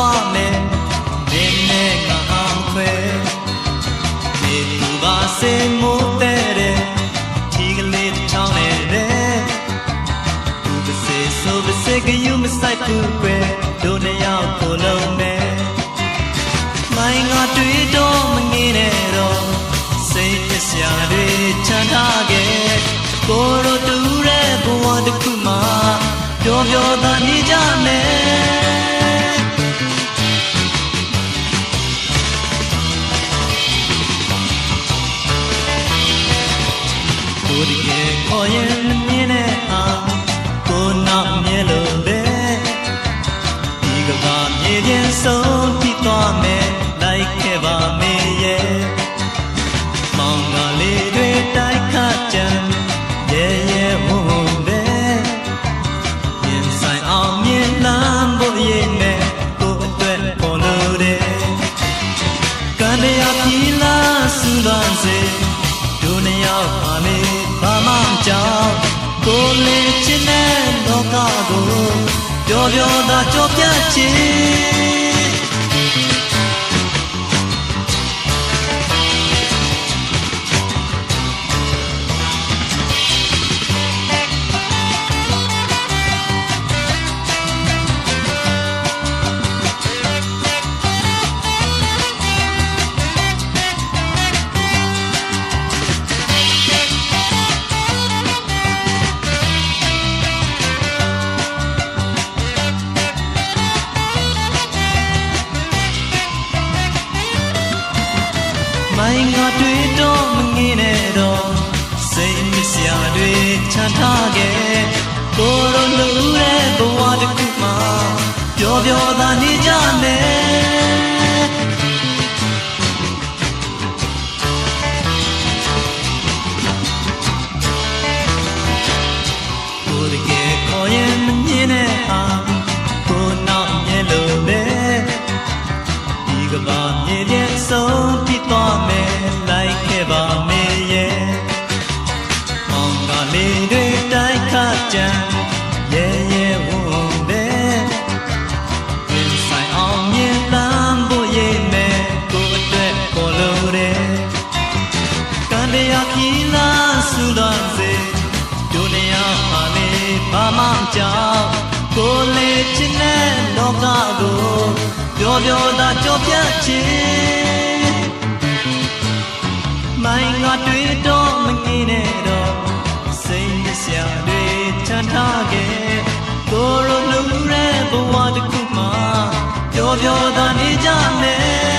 သွားမယ်မင်းနဲ့ငါအောင်ခွဲဒီသူပါစေမိုးတဲ့ထီကလေးချောင်းနေတဲ့သူတစ်စေဆိုတစ်စေကယူမဆိုင်ဘူးကွယ်တို့နှစ်ယောက်ကိုလုံးမယ်မိုင်းငါတွေ့တော့မငင်းနဲ့တော့စိတ်အစရာတွေချမ်းသာခဲ့ကိုယ်တို့တူတဲ့ဘဝတစ်ခုမှာပျော်ပျော်သာနေကြမယ်ကိုယ်တကယ်ခေါ်ရင်မမြင်တဲ့အားကိုနောက်မြဲလို့ပဲဒီကဘာမြေပြင်ဆုံးပြီးသွားမယ်လိုက်ခဲ့ပါမေရဲ့မောင်ကလေးတွေတိုက်ခတ်ကြံရဲရဲဝုံပဲရင်ဆိုင်အောင်မြင်လမ်းဖို့ရဲ့နဲ့ကိုအတွက်ပေါ်လို့တဲ့ကံတရားပြီလားစူးပါစေဒုနှစ်ယောက်ပါလေဘာမှမကြောက်ကိုလေးချင်တဲ့လောကကိုပျော်ပျော်သာကြောပြချင်မိုင်းငါတွေ့တော့မငင်းနဲ့တော့စိတ်မစရာတွေချမ်းသာခဲ့ကိုယ်တို့လူတဲ့ဘဝတစ်ခုမှာပျော်ပျော်သာနေကြမယ်ကိုယ်တကယ်ခေါ်ရင်မမြင်တဲ့အားကိုနောက်မြဲလို့ပဲဒီကဘာမြေပြင်ဆုံးပြီးသွားမယ်လိုက်ခဲ့ပါမေရဲ့မောင်ကလေးတွေတိုက်ခတ်ကြံရဲရဲဝုံပဲရင်ဆိုင်အောင်မြင်လမ်းဖို့ရဲ့မယ်ကိုအတွက်ပေါ်လို့တဲ့ကံတရားပြီလားစူတော့စေဒုနေရပါလေဘာမှမကြောက်ကိုလေးချင်တဲ့လောကကိုပျော်ပျော်သာကြောပြချင်မိုင်းငါတွေ့တော့မငင်းနဲ့တော့စိတ်စရာတွေချမ်းသာခဲ့ကိုယ်လိုလူတဲ့ဘဝတစ်ခုမှာပျော်ပျော်သာနေကြမယ်